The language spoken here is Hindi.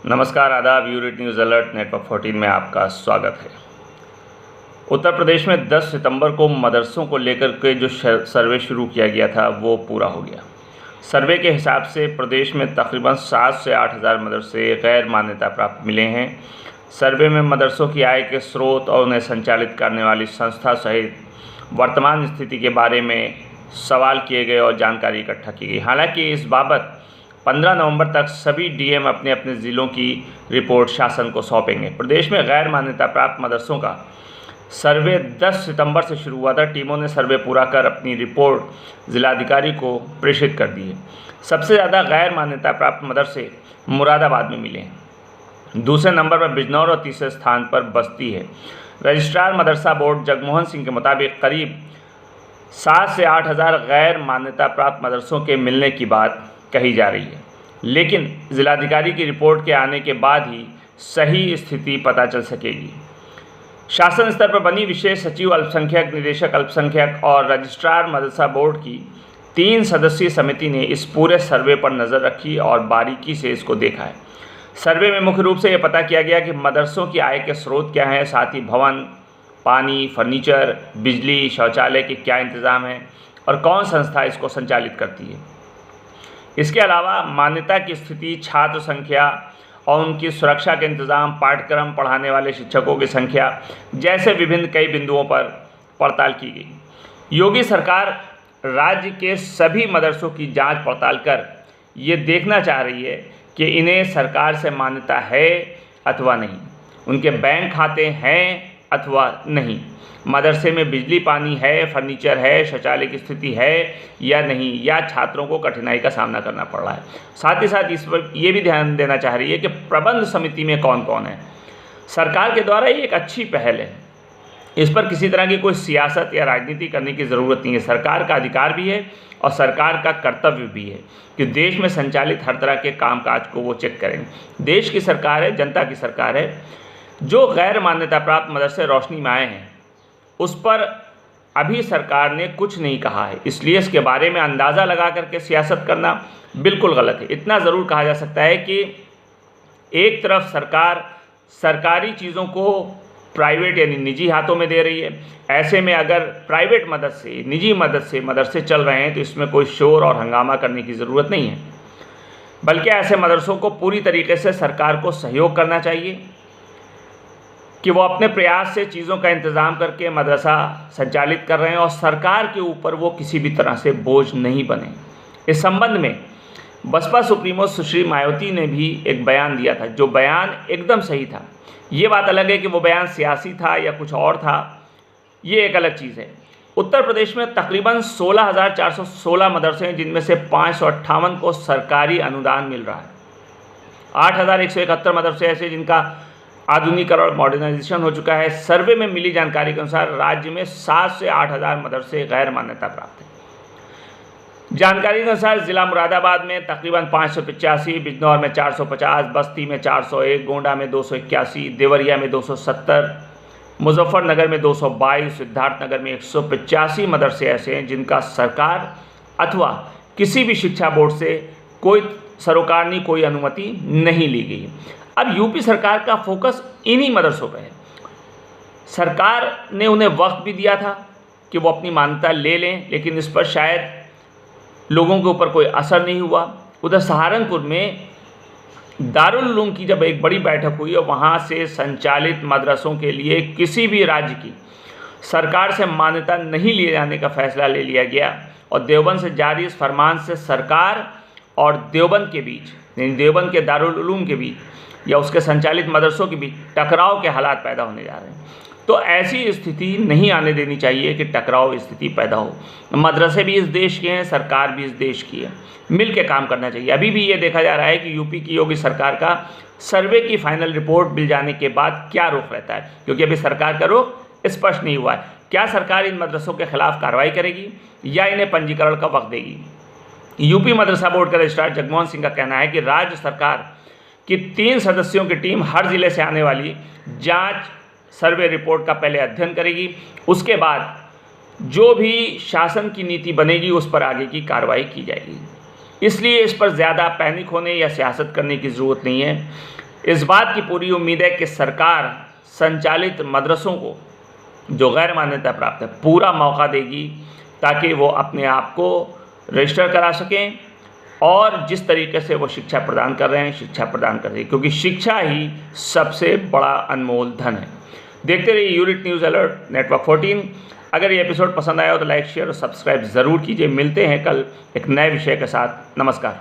नमस्कार, आदाब। यूनिट न्यूज़ अलर्ट नेटवर्क 14 में आपका स्वागत है। उत्तर प्रदेश में 10 सितंबर को मदरसों को लेकर के जो सर्वे शुरू किया गया था वो पूरा हो गया। सर्वे के हिसाब से प्रदेश में तकरीबन 7 से 8 हज़ार मदरसे गैर मान्यता प्राप्त मिले हैं। सर्वे में मदरसों की आय के स्रोत और उन्हें संचालित करने वाली संस्था सहित वर्तमान स्थिति के बारे में सवाल किए गए और जानकारी इकट्ठा की गई। हालांकि इस बाबत 15 नवंबर तक सभी डीएम अपने अपने ज़िलों की रिपोर्ट शासन को सौंपेंगे। प्रदेश में गैर मान्यता प्राप्त मदरसों का सर्वे 10 सितंबर से शुरू हुआ था। टीमों ने सर्वे पूरा कर अपनी रिपोर्ट जिलाधिकारी को प्रेषित कर दी है। सबसे ज़्यादा गैर मान्यता प्राप्त मदरसे मुरादाबाद में मिले हैं। दूसरे नंबर पर बिजनौर और तीसरे स्थान पर बस्ती है। रजिस्ट्रार मदरसा बोर्ड जगमोहन सिंह के मुताबिक करीब 7 से 8 हज़ार गैर मान्यता प्राप्त मदरसों के मिलने की बात कही जा रही है, लेकिन जिलाधिकारी की रिपोर्ट के आने के बाद ही सही स्थिति पता चल सकेगी। शासन स्तर पर बनी विशेष सचिव, अल्पसंख्यक निदेशक अल्पसंख्यक और रजिस्ट्रार मदरसा बोर्ड की 3 सदस्यीय समिति ने इस पूरे सर्वे पर नज़र रखी और बारीकी से इसको देखा है। सर्वे में मुख्य रूप से ये पता किया गया कि मदरसों की आय के स्रोत क्या हैं, साथ ही भवन, पानी, फर्नीचर, बिजली, शौचालय के क्या इंतज़ाम हैं और कौन संस्था इसको संचालित करती है। इसके अलावा मान्यता की स्थिति, छात्र संख्या और उनकी सुरक्षा के इंतज़ाम, पाठ्यक्रम, पढ़ाने वाले शिक्षकों की संख्या जैसे विभिन्न कई बिंदुओं पर पड़ताल की गई। योगी सरकार राज्य के सभी मदरसों की जांच पड़ताल कर ये देखना चाह रही है कि इन्हें सरकार से मान्यता है अथवा नहीं, उनके बैंक खाते हैं अथवा नहीं, मदरसे में बिजली पानी है, फर्नीचर है, शौचालय की स्थिति है या नहीं, या छात्रों को कठिनाई का सामना करना पड़ रहा है। साथ ही साथ इस पर ये भी ध्यान देना चाह रही है कि प्रबंध समिति में कौन कौन है। सरकार के द्वारा ये एक अच्छी पहल है, इस पर किसी तरह की कोई सियासत या राजनीति करने की ज़रूरत नहीं है। सरकार का अधिकार भी है और सरकार का कर्तव्य भी है कि देश में संचालित हर तरह के कामकाज को वो चेक करेंगे। देश की सरकार है, जनता की सरकार है। जो गैर मान्यता प्राप्त मदरसे रोशनी में आए हैं उस पर अभी सरकार ने कुछ नहीं कहा है, इसलिए इसके बारे में अंदाज़ा लगा करके सियासत करना बिल्कुल गलत है। इतना ज़रूर कहा जा सकता है कि एक तरफ सरकार सरकारी चीज़ों को प्राइवेट यानी निजी हाथों में दे रही है। ऐसे में अगर प्राइवेट मदद से, निजी मदद से मदरसे चल रहे हैं तो इसमें कोई शोर और हंगामा करने की ज़रूरत नहीं है, बल्कि ऐसे मदरसों को पूरी तरीके से सरकार को सहयोग करना चाहिए कि वो अपने प्रयास से चीज़ों का इंतज़ाम करके मदरसा संचालित कर रहे हैं और सरकार के ऊपर वो किसी भी तरह से बोझ नहीं बने। इस संबंध में बसपा सुप्रीमो सुश्री मायावती ने भी एक बयान दिया था, जो बयान एकदम सही था। ये बात अलग है कि वो बयान सियासी था या कुछ और था, ये एक अलग चीज़ है। उत्तर प्रदेश में तकरीबन 16,416 मदरसे हैं, जिनमें से 558 को सरकारी अनुदान मिल रहा है। 8,171 मदरसे ऐसे जिनका आधुनिकीकरण मॉडर्नाइजेशन हो चुका है। सर्वे में मिली जानकारी के अनुसार राज्य में 7 से 8 हज़ार मदरसे गैर मान्यता प्राप्त हैं। जानकारी के अनुसार जिला मुरादाबाद में तकरीबन 585, बिजनौर में 450, बस्ती में 401, गोंडा में 281, देवरिया में 270, मुजफ्फरनगर में 222, सिद्धार्थनगर में 185 मदरसे ऐसे हैं जिनका सरकार अथवा किसी भी शिक्षा बोर्ड से कोई सरोकारनी कोई अनुमति नहीं ली गई। अब यूपी सरकार का फोकस इन्हीं मदरसों पर है। सरकार ने उन्हें वक्त भी दिया था कि वो अपनी मान्यता ले लें, लेकिन इस पर शायद लोगों के ऊपर कोई असर नहीं हुआ। उधर सहारनपुर में दारुल उलूम की जब एक बड़ी बैठक हुई और वहाँ से संचालित मदरसों के लिए किसी भी राज्य की सरकार से मान्यता नहीं लिए जाने का फैसला ले लिया गया और देवबंद से जारी इस फरमान से सरकार और देवबंद के बीच, यानी देवबंद के दारुल उलूम के बीच या उसके संचालित मदरसों के बीच टकराव के हालात पैदा होने जा रहे हैं। तो ऐसी स्थिति नहीं आने देनी चाहिए कि टकराव स्थिति पैदा हो। मदरसे भी इस देश के हैं, सरकार भी इस देश की है, मिल के काम करना चाहिए। अभी भी ये देखा जा रहा है कि यूपी की योगी सरकार का सर्वे की फाइनल रिपोर्ट मिल जाने के बाद क्या रुख रहता है, क्योंकि अभी सरकार का रुख स्पष्ट नहीं हुआ है। क्या सरकार इन मदरसों के खिलाफ कार्रवाई करेगी या इन्हें पंजीकरण का वक्त देगी। यूपी मदरसा बोर्ड के रजिस्ट्रार जगमोहन सिंह का कहना है कि राज्य सरकार कि 3 सदस्यों की टीम हर ज़िले से आने वाली जांच सर्वे रिपोर्ट का पहले अध्ययन करेगी, उसके बाद जो भी शासन की नीति बनेगी उस पर आगे की कार्रवाई की जाएगी। इसलिए इस पर ज़्यादा पैनिक होने या सियासत करने की ज़रूरत नहीं है। इस बात की पूरी उम्मीद है कि सरकार संचालित मदरसों को जो गैर मान्यता प्राप्त है पूरा मौका देगी ताकि वो अपने आप को रजिस्टर करा सकें और जिस तरीके से वो शिक्षा प्रदान कर रहे हैं शिक्षा प्रदान कर रही है, क्योंकि शिक्षा ही सबसे बड़ा अनमोल धन है। देखते रहिए यूनिट न्यूज़ अलर्ट नेटवर्क 14। अगर ये एपिसोड पसंद आया हो तो लाइक शेयर और सब्सक्राइब ज़रूर कीजिए। मिलते हैं कल एक नए विषय के साथ। नमस्कार।